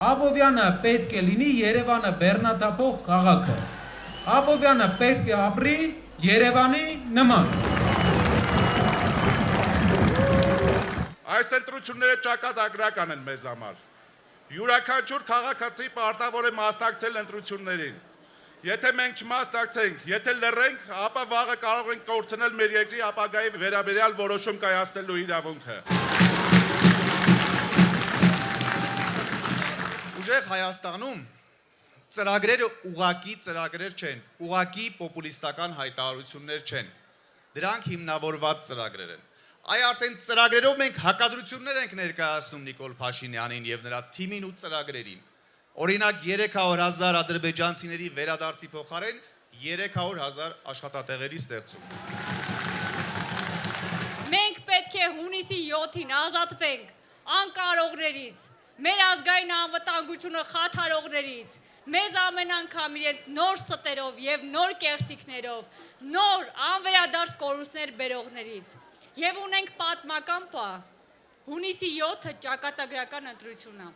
Աբովյանը պետք է լինի Երևանը բեռնատափող քաղաքը։ Աբովյանը պետք է ապրի Երևանի նման։ Այս ընտրությունները ճակատագրական են մեզ համար։ Յուրաքանչյուր քաղաքացի պարտավոր է մասնակցել ընտրություններին։ Եթե մենք չմասնակցենք, եթե լռենք, ապա վաղը կարող ենք կորցնել մեր երկրի ապագայի վերաբերյալ որոշում կայացնելու իրավունքը։ Ուժեղ Հայաստանում ծրագրերը ուղղակի ծրագրեր չեն, ուղղակի պոպուլիստական հայտարարություններ չեն։ Դրանք հիմնավորված ծրագրեր են։ Այ արդեն ծրագրերով մենք հակադրություններ ենք ներկայացնում Նիկոլ Փաշինյանին եւ նրա թիմին ու ծրագրերին։ Օրինակ 300,000 ադրբեջանցիների վերադարձի փոխարեն 300,000 աշխատատեղերի ստեղծում։ Մենք պետք է հունիսի 7-ին ազատվենք անկարողներից, մեր ազգային անվտանգությունը խաթարողներից, մեզ ամեն անգամ իրենց նոր ստերով եւ նոր կեղծիքներով, նոր անվերադարձ կորուստներ բերողներից։ Եվ ունենք պատմական պահ։ Հունիսի 7-ը ճակատագրական ընտրություն է։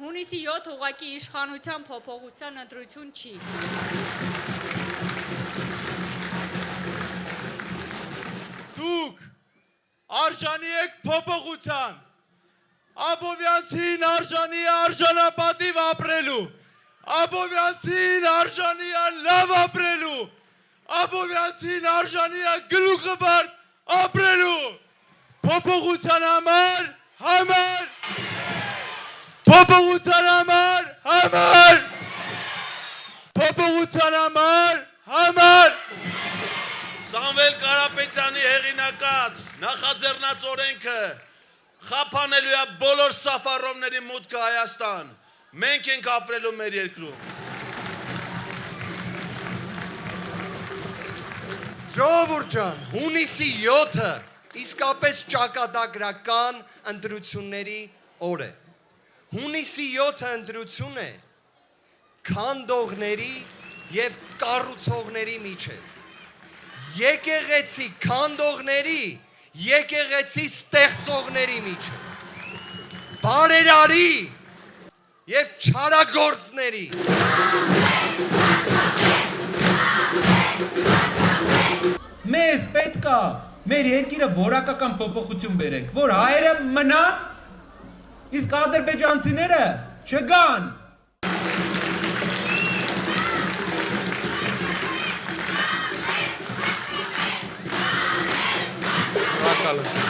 Հունիսի 7 ուղղակի իշխանության փոփոխության ընտրություն չի։ Դուք արժանի եք փոփոխության։ Աբովյանցին արժանի է արժանապատիվ ապրելու, Աբովյանցին արժանի է լավ ապրելու, Աբովյանցին արժանի է գլուխը բարդ ապրելու, փոփոխության համար, փոփոխության համար, փոփոխության համար, Սամվել Կարապետյանի հեղինակած նախաձեռնած օրենքը խափանելու է բոլոր սաֆարովների մուտքը Հայաստան։ Մենք ենք ապրելու մեր երկրում։ Ժողովուրդ ջան, հունիսի 7-ը իսկապես ճակատագրական ընտրությունների օր է։ Հունիսի 7-ը ընտրություն է քանդողների եւ կառուցողների միջեւ։ Եկեղեցի քանդողների, եկեղեցի ստեղծողների միջեւ։ Բարերարի եւ չարագործների։ Մեզ պետք է մեր երկիրը որակական փոփոխություն բերենք, որ հայերը մնան, իսկ ադրբեջանցիները չգան։ Շնորհակալ եմ։